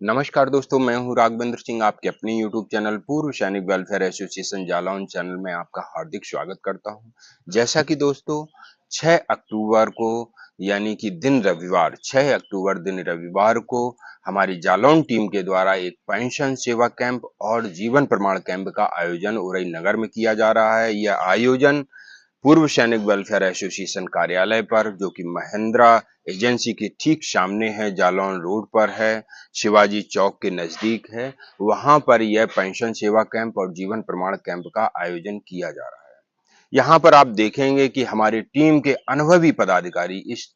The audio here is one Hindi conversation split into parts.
नमस्कार दोस्तों, मैं हूँ राघवेंद्र सिंह, आपके अपने यूट्यूब चैनल पूर्व सैनिक वेलफेयर एसोसिएशन जालौन चैनल में आपका हार्दिक स्वागत करता हूँ। जैसा कि दोस्तों 6 अक्टूबर को यानी कि दिन रविवार 6 अक्टूबर दिन रविवार को हमारी जालौन टीम के द्वारा एक पेंशन सेवा कैंप और जीवन प्रमाण कैंप का आयोजन उरई नगर में किया जा रहा है। यह आयोजन पूर्व सैनिक वेलफेयर एसोसिएशन कार्यालय पर, जो कि महिंद्रा एजेंसी के ठीक सामने है, जालौन रोड पर है, शिवाजी चौक के नजदीक है। वहां पर यह पेंशन सेवा कैंप और जीवन प्रमाण कैंप का आयोजन किया जा रहा है। यहाँ पर आप देखेंगे कि हमारी टीम के अनुभवी पदाधिकारी इस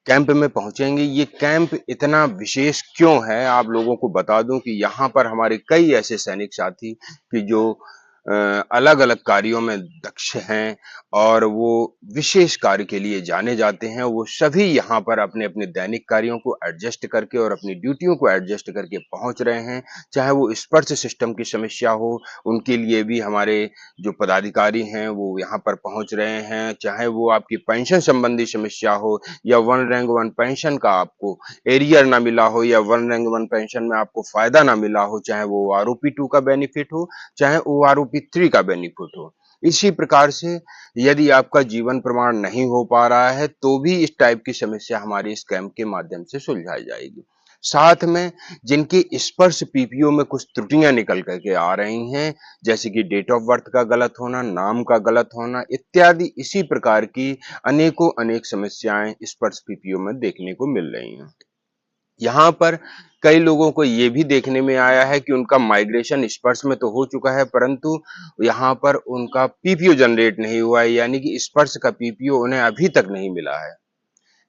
कैंप में पहुंचेंगे। ये कैंप इतना विशेष क्यों है, आप लोगों को बता दूं कि यहाँ पर हमारे कई ऐसे सैनिक साथी कि जो अलग अलग कार्यों में दक्ष हैं और वो विशेष कार्य के लिए जाने जाते हैं। वो सभी यहाँ पर अपने अपने दैनिक कार्यों को एडजस्ट करके और अपनी ड्यूटियों को एडजस्ट करके पहुंच रहे हैं। चाहे वो स्पर्श सिस्टम की समस्या हो, उनके लिए भी हमारे जो पदाधिकारी हैं वो यहाँ पर पहुंच रहे हैं। चाहे वो आपकी पेंशन संबंधी समस्या हो, या वन रैंक वन पेंशन का आपको एरियर ना मिला हो, या वन रैंक वन पेंशन में आपको फायदा ना मिला हो, चाहे वो आरओपी 2 का बेनिफिट हो, चाहे ओआरओपी 3 का बेनिफिट हो। इसी प्रकार से यदि आपका जीवन प्रमाण नहीं हो पा रहा है तो भी इस टाइप की समस्या हमारे इस कैंप के माध्यम से सुलझाई जाएगी। साथ में जिनकी स्पर्श पीपीओ में कुछ त्रुटियां निकल करके आ रही हैं, जैसे कि डेट ऑफ बर्थ का गलत होना, नाम का गलत होना इत्यादि, इसी प्रकार की अनेकों अनेक समस्याएं स्पर्श पीपीओ में देखने को मिल रही हैं। यहाँ पर कई लोगों को ये भी देखने में आया है कि उनका माइग्रेशन स्पर्श में तो हो चुका है, परंतु यहाँ पर उनका पीपीओ जनरेट नहीं हुआ है, यानी कि स्पर्श का पीपीओ उन्हें अभी तक नहीं मिला है।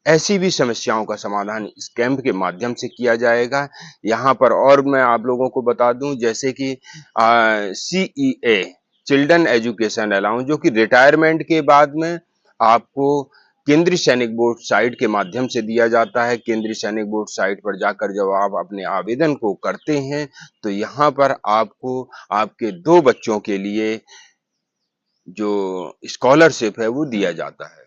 ऐसी भी समस्याओं का समाधान इस कैंप के माध्यम से किया जाएगा। यहाँ पर और मैं आप लोगों को बता दूं, जैसे कि सीईए चिल्ड्रन एजुकेशन अलाउंस, जो कि रिटायरमेंट के बाद में आपको केंद्रीय सैनिक बोर्ड साइट के माध्यम से दिया जाता है। केंद्रीय सैनिक बोर्ड साइट पर जाकर जब आप अपने आवेदन को करते हैं तो यहाँ पर आपको आपके 2 बच्चों के लिए जो स्कॉलरशिप है वो दिया जाता है।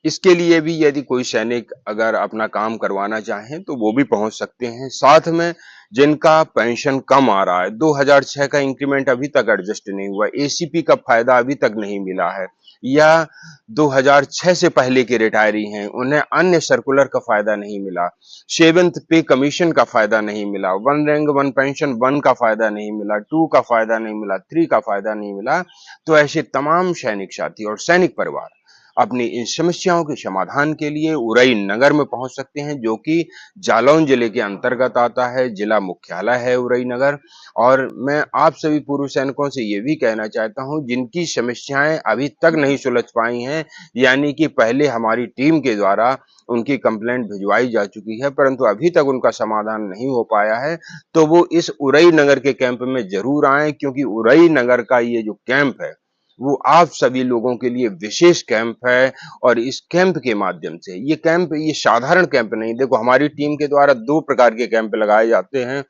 इसके लिए भी यदि कोई सैनिक अगर अपना काम करवाना चाहें तो वो भी पहुंच सकते हैं। साथ में जिनका पेंशन कम आ रहा है, 2006 का इंक्रीमेंट अभी तक एडजस्ट नहीं हुआ, एसीपी का फायदा अभी तक नहीं मिला है, या 2006 से पहले के रिटायरी हैं, उन्हें अन्य सर्कुलर का फायदा नहीं मिला, सेवेंथ पे कमीशन का फायदा नहीं मिला, वन रैंक वन पेंशन 1 का फायदा नहीं मिला, 2 का फायदा नहीं मिला, 3 का फायदा नहीं मिला, तो ऐसे तमाम सैनिक साथी और सैनिक परिवार अपनी इन समस्याओं के समाधान के लिए उरई नगर में पहुंच सकते हैं, जो कि जालौन जिले के अंतर्गत आता है। जिला मुख्यालय है उरई नगर। और मैं आप सभी पूर्व सैनिकों से ये भी कहना चाहता हूं, जिनकी समस्याएं अभी तक नहीं सुलझ पाई हैं, यानी कि पहले हमारी टीम के द्वारा उनकी कंप्लेंट भिजवाई जा चुकी है परंतु अभी तक उनका समाधान नहीं हो पाया है, तो वो इस उरई नगर के कैंप में जरूर आए, क्योंकि उरई नगर का ये जो कैंप है वो आप सभी लोगों के लिए विशेष कैंप है। और इस कैंप के माध्यम से ये साधारण कैंप नहीं, देखो हमारी टीम के द्वारा 2 प्रकार के कैंप लगाए जाते हैं।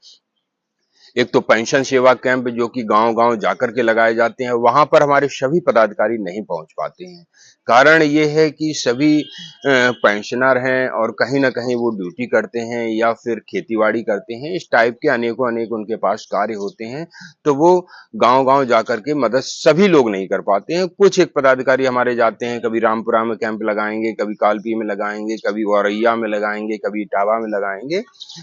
एक तो पेंशन सेवा कैंप, जो कि गांव-गांव जाकर के लगाए जाते हैं, वहां पर हमारे सभी पदाधिकारी नहीं पहुंच पाते हैं। कारण ये है कि सभी पेंशनर हैं और कहीं न कहीं वो ड्यूटी करते हैं या फिर खेती-बाड़ी करते हैं, इस टाइप के अनेकों अनेक उनके पास कार्य होते हैं, तो वो गांव-गांव जाकर के मदद सभी लोग नहीं कर पाते हैं। कुछ एक पदाधिकारी हमारे जाते हैं, कभी रामपुरा में कैंप लगाएंगे, कभी कालपी में लगाएंगे, कभी औरैया में लगाएंगे, कभी इटावा में लगाएंगे,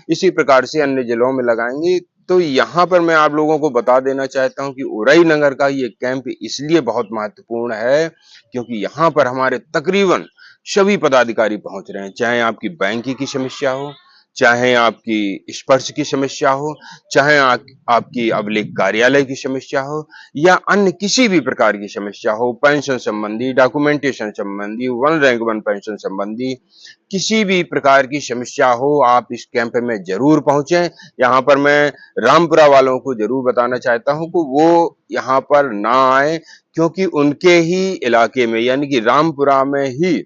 इसी प्रकार से अन्य जिलों में लगाएंगे। तो यहाँ पर मैं आप लोगों को बता देना चाहता हूँ कि उरई नगर का ये कैंप इसलिए बहुत महत्वपूर्ण है, क्योंकि यहाँ पर हमारे तकरीबन सभी पदाधिकारी पहुंच रहे हैं। चाहे आपकी बैंक की समस्या हो, चाहे आपकी स्पर्श की समस्या हो, चाहे आपकी अभिलेख कार्यालय की समस्या हो, या अन्य किसी भी प्रकार की समस्या हो, पेंशन संबंधी, डॉक्यूमेंटेशन संबंधी, वन रैंक वन पेंशन संबंधी, किसी भी प्रकार की समस्या हो, आप इस कैंप में जरूर पहुंचे। यहाँ पर मैं रामपुरा वालों को जरूर बताना चाहता हूं कि वो यहाँ पर ना आए, क्योंकि उनके ही इलाके में यानी कि रामपुरा में ही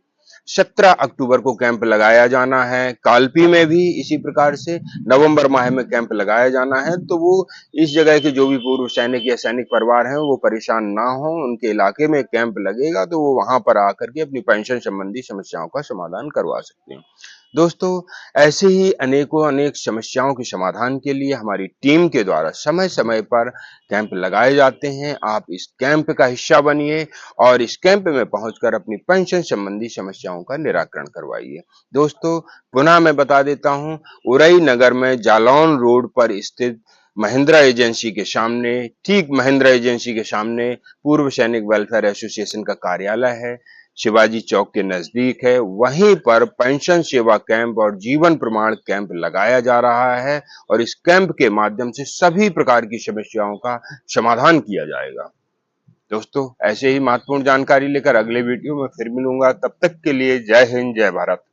17 अक्टूबर को कैंप लगाया जाना है। कालपी में भी इसी प्रकार से नवंबर माह में कैंप लगाया जाना है। तो वो इस जगह के जो भी पूर्व सैनिक या सैनिक परिवार हैं वो परेशान ना हो, उनके इलाके में कैंप लगेगा तो वो वहां पर आकर के अपनी पेंशन संबंधी समस्याओं का समाधान करवा सकते हैं। दोस्तों, ऐसे ही अनेकों अनेक समस्याओं के समाधान के लिए हमारी टीम के द्वारा समय-समय पर कैंप लगाए जाते हैं। आप इस कैंप का हिस्सा बनिए और इस कैंप में पहुंचकर अपनी पेंशन संबंधी समस्याओं का निराकरण करवाइए। दोस्तों, पुनः मैं बता देता हूं, उरई नगर में जालौन रोड पर स्थित महिंद्रा एजेंसी के सामने, ठीक महिंद्रा एजेंसी के सामने पूर्व सैनिक वेलफेयर एसोसिएशन का कार्यालय है। शिवाजी चौक के नजदीक है। वहीं पर पेंशन सेवा कैंप और जीवन प्रमाण कैंप लगाया जा रहा है और इस कैंप के माध्यम से सभी प्रकार की समस्याओं का समाधान किया जाएगा। दोस्तों, ऐसे ही महत्वपूर्ण जानकारी लेकर अगले वीडियो में फिर मिलूंगा। तब तक के लिए जय हिंद, जय भारत।